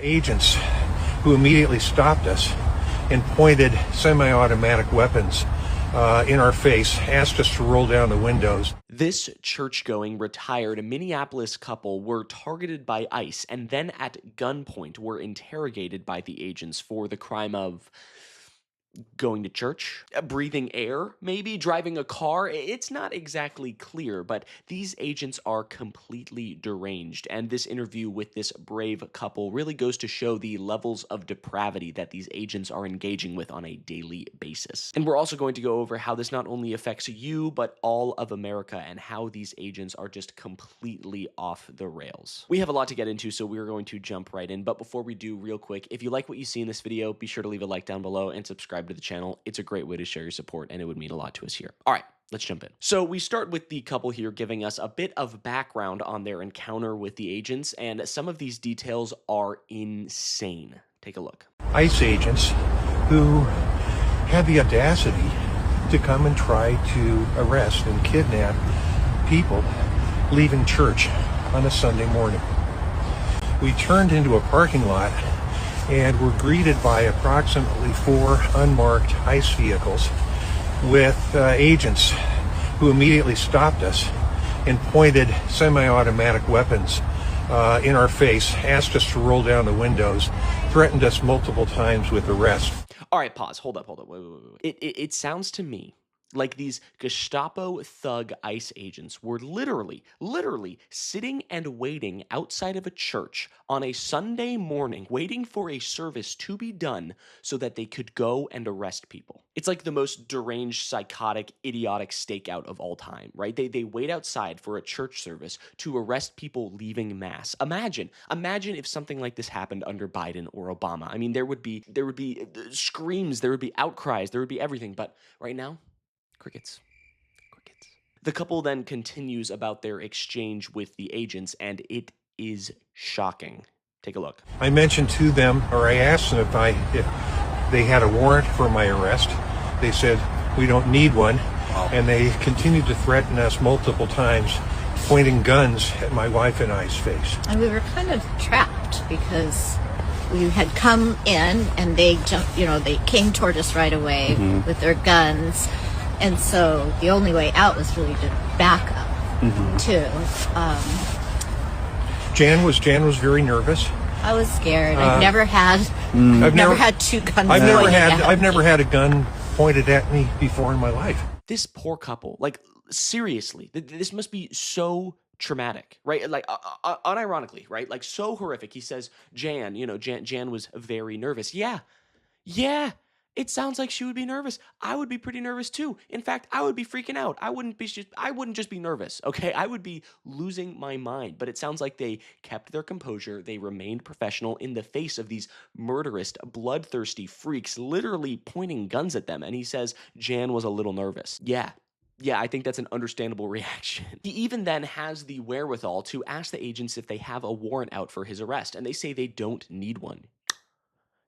agents who immediately stopped us and pointed semi-automatic weapons in our face, asked us to roll down the windows. This church-going retired Minneapolis couple were targeted by ICE and then at gunpoint were interrogated by the agents for the crime of going to church, breathing air, maybe driving a car. It's not exactly clear, but these agents are completely deranged. And this interview with this brave couple really goes to show the levels of depravity that these agents are engaging with on a daily basis. And we're also going to go over how this not only affects you, but all of America, and how these agents are just completely off the rails. We have a lot to get into, so we're going to jump right in. But before we do, real quick, if you like what you see in this video, be sure to leave a like down below and subscribe to the channel. It's a great way to share your support, and it would mean a lot to us here. All right, let's jump in. So we start with the couple here giving us a bit of background on their encounter with the agents, and some of these details are insane. Take a look. ICE agents who had the audacity to come and try to arrest and kidnap people leaving church on a Sunday morning. We turned into a parking lot and were greeted by approximately 4 unmarked ICE vehicles with agents who immediately stopped us and pointed semi-automatic weapons in our face, asked us to roll down the windows, threatened us multiple times with arrest. All right, pause. Hold up. Wait. It sounds to me like these Gestapo thug ICE agents were literally sitting and waiting outside of a church on a Sunday morning, waiting for a service to be done so that they could go and arrest people. It's like the most deranged, psychotic, idiotic stakeout of all time, right? They wait outside for a church service to arrest people leaving mass. Imagine if something like this happened under Biden or Obama. I mean, there would be screams, there would be outcries, there would be everything. But right now, crickets. The couple then continues about their exchange with the agents, and it is shocking. Take a look. I mentioned to them, or I asked them if they had a warrant for my arrest. They said, we don't need one. And they continued to threaten us multiple times, pointing guns at my wife and I's face. And we were kind of trapped because we had come in and they jumped, they came toward us right away with their guns. And so the only way out was really to back up too. Jan was very nervous. I was scared. I've never had two guns. I've never had a gun pointed at me before in my life. This poor couple, like seriously, this must be so traumatic, right? Like unironically, right? Like so horrific. He says, Jan was very nervous. Yeah. It sounds like she would be nervous. I would be pretty nervous too. In fact, I would be freaking out. I wouldn't just be nervous, okay? I would be losing my mind. But it sounds like they kept their composure. They remained professional in the face of these murderous, bloodthirsty freaks literally pointing guns at them. And he says Jan was a little nervous. Yeah, I think that's an understandable reaction. He even then has the wherewithal to ask the agents if they have a warrant out for his arrest. And they say they don't need one.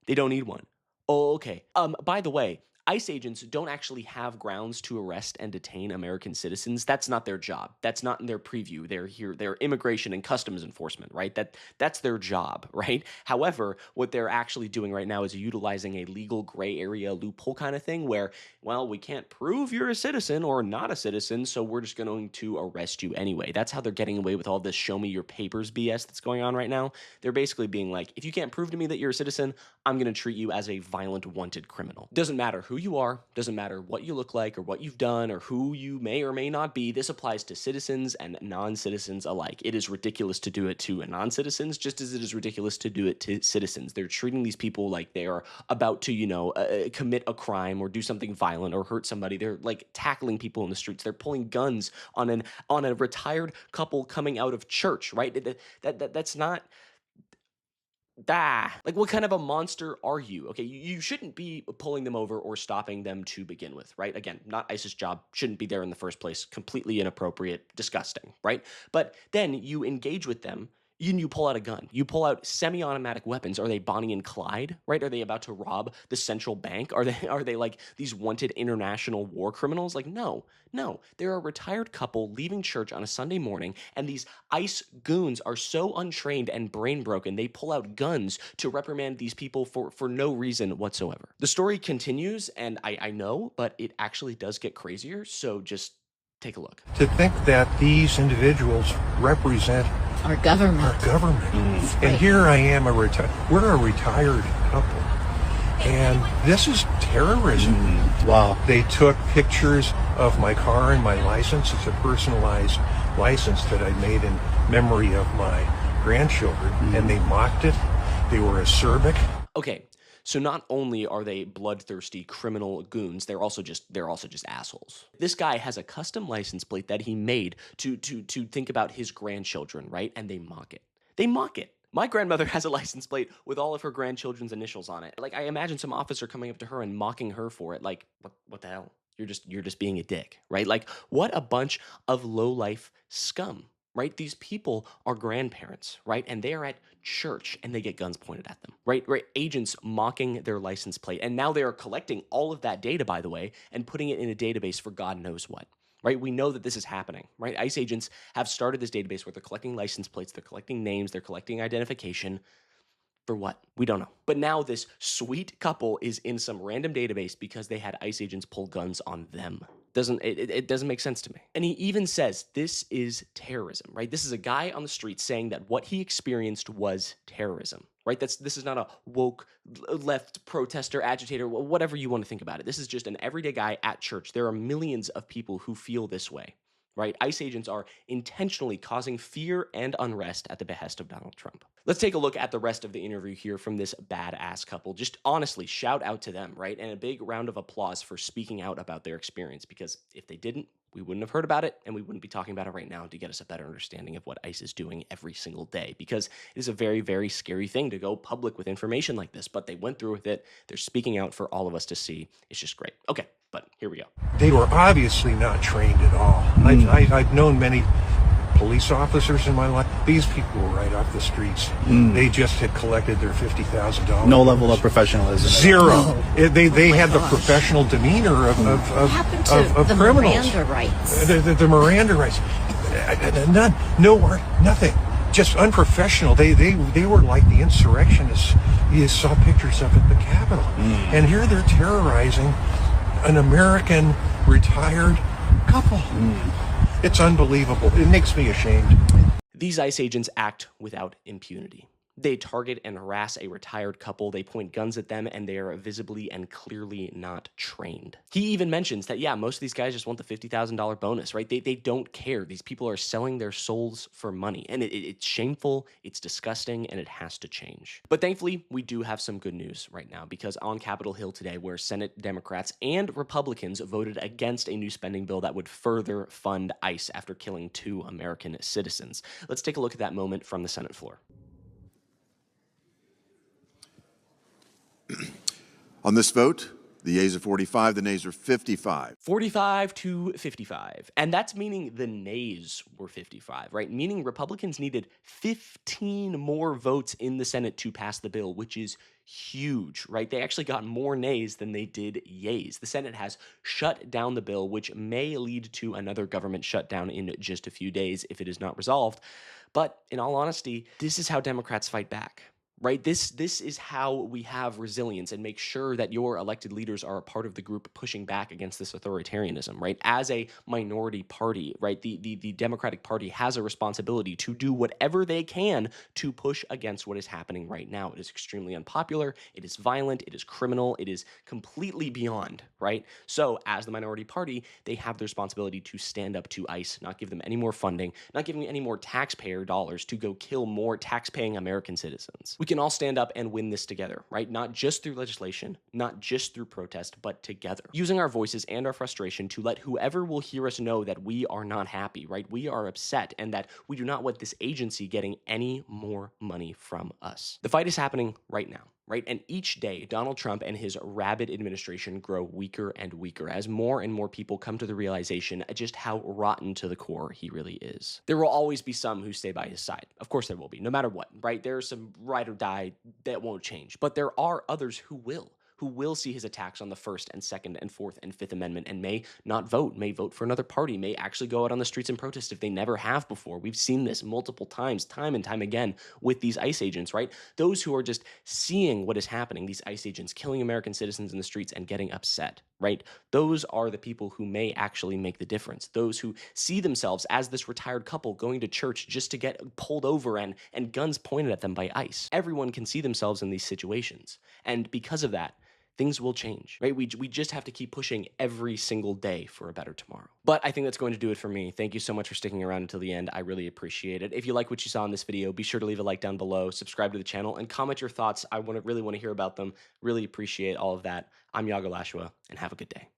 They don't need one. Oh, okay. By the way, ICE agents don't actually have grounds to arrest and detain American citizens. That's not their job. That's not in their preview. They're immigration and customs enforcement, right? That's their job, right? However, what they're actually doing right now is utilizing a legal gray area loophole kind of thing where, well, we can't prove you're a citizen or not a citizen, so we're just going to arrest you anyway. That's how they're getting away with all this show me your papers BS that's going on right now. They're basically being like, if you can't prove to me that you're a citizen, I'm going to treat you as a violent wanted criminal. Doesn't matter who you are, doesn't matter what you look like or what you've done or who you may or may not be. This applies to citizens and non-citizens alike. It is ridiculous to do it to non-citizens just as it is ridiculous to do it to citizens. They're treating these people like they are about to, commit a crime or do something violent or hurt somebody. They're like tackling people in the streets. They're pulling guns on a retired couple coming out of church, right? That's not... Like, what kind of a monster are you? Okay, you shouldn't be pulling them over or stopping them to begin with, right? Again, not ICE's job, shouldn't be there in the first place, completely inappropriate, disgusting, right? But then you engage with them You pull out a gun. You pull out semi-automatic weapons. Are they Bonnie and Clyde, right? Are they about to rob the central bank? Are they like these wanted international war criminals? Like, no. They're a retired couple leaving church on a Sunday morning, and these ICE goons are so untrained and brain broken, they pull out guns to reprimand these people for no reason whatsoever. The story continues, and I know, but it actually does get crazier, so just take a look. To think that these individuals represent Our government. our government. Right. And here I am, we're a retired couple. And this is terrorism. Wow. They took pictures of my car and my license. It's a personalized license that I made in memory of my grandchildren. And they mocked it. They were acerbic. Okay, so not only are they bloodthirsty criminal goons, they're also just assholes. This guy has a custom license plate that he made to think about his grandchildren, right? And they mock it. They mock it. My grandmother has a license plate with all of her grandchildren's initials on it. Like, I imagine some officer coming up to her and mocking her for it. Like, what the hell? You're just being a dick, right? Like, what a bunch of low-life scum, right? These people are grandparents, right? And they are at church and they get guns pointed at them, right? Agents mocking their license plate. And now they are collecting all of that data, by the way, and putting it in a database for God knows what. Right? We know that this is happening, right? ICE agents have started this database where they're collecting license plates, they're collecting names, they're collecting identification. For what? We don't know. But now this sweet couple is in some random database because they had ICE agents pull guns on them. It doesn't make sense to me. And he even says this is terrorism, right? This is a guy on the street saying that what he experienced was terrorism, right? This is not a woke left protester, agitator, whatever you want to think about it. This is just an everyday guy at church. There are millions of people who feel this way, right? ICE agents are intentionally causing fear and unrest at the behest of Donald Trump. Let's take a look at the rest of the interview here from this badass couple. Just honestly, shout out to them, right? And a big round of applause for speaking out about their experience, because if they didn't, we wouldn't have heard about it, and we wouldn't be talking about it right now to get us a better understanding of what ICE is doing every single day, because it is a very, very scary thing to go public with information like this, but they went through with it. They're speaking out for all of us to see. It's just great. Okay, but here we go. They were obviously not trained at all. I've known many police officers in my life. These people were right off the streets. They just had collected their $50,000. No level of professionalism. Zero. They had the professional demeanor of What happened to the criminals. Miranda rights? The Miranda rights. None. Nothing. Just unprofessional. They were like the insurrectionists you saw pictures of at the Capitol. And here they're terrorizing an American retired couple. It's unbelievable. It makes me ashamed. These ICE agents act without impunity. They target and harass a retired couple, they point guns at them, and they are visibly and clearly not trained. He even mentions that, yeah, most of these guys just want the $50,000 bonus, right? They don't care. These people are selling their souls for money, and it's shameful, it's disgusting, and it has to change. But thankfully, we do have some good news right now, because on Capitol Hill today, where Senate Democrats and Republicans voted against a new spending bill that would further fund ICE after killing 2 American citizens. Let's take a look at that moment from the Senate floor. On this vote, the yeas are 45, the nays are 55. 45 to 55. And that's meaning the nays were 55, right? Meaning Republicans needed 15 more votes in the Senate to pass the bill, which is huge, right? They actually got more nays than they did yays. The Senate has shut down the bill, which may lead to another government shutdown in just a few days if it is not resolved. But in all honesty, this is how Democrats fight back. Right? This is how we have resilience and make sure that your elected leaders are a part of the group pushing back against this authoritarianism, right? As a minority party, right? The Democratic Party has a responsibility to do whatever they can to push against what is happening right now. It is extremely unpopular, it is violent, it is criminal, it is completely beyond, right? So as the minority party, they have the responsibility to stand up to ICE, not give them any more funding, not giving any more taxpayer dollars to go kill more tax-paying American citizens. We can all stand up and win this together, right? Not just through legislation, not just through protest, but together. Using our voices and our frustration to let whoever will hear us know that we are not happy, right? We are upset and that we do not want this agency getting any more money from us. The fight is happening right now. right? And each day, Donald Trump and his rabid administration grow weaker and weaker as more and more people come to the realization just how rotten to the core he really is. There will always be some who stay by his side. Of course there will be, no matter what, right? There are some ride or die that won't change, but there are others who will see his attacks on the First and Second and Fourth and Fifth Amendment and may not vote, may vote for another party, may actually go out on the streets and protest if they never have before. We've seen this multiple times, time and time again with these ICE agents, right? Those who are just seeing what is happening, these ICE agents killing American citizens in the streets and getting upset, right? Those are the people who may actually make the difference. Those who see themselves as this retired couple going to church just to get pulled over and guns pointed at them by ICE. Everyone can see themselves in these situations. And because of that, things will change, right? We just have to keep pushing every single day for a better tomorrow. But I think that's going to do it for me. Thank you so much for sticking around until the end. I really appreciate it. If you like what you saw in this video, be sure to leave a like down below, subscribe to the channel, and comment your thoughts. I really want to hear about them. Really appreciate all of that. I'm Iago Lashua, and have a good day.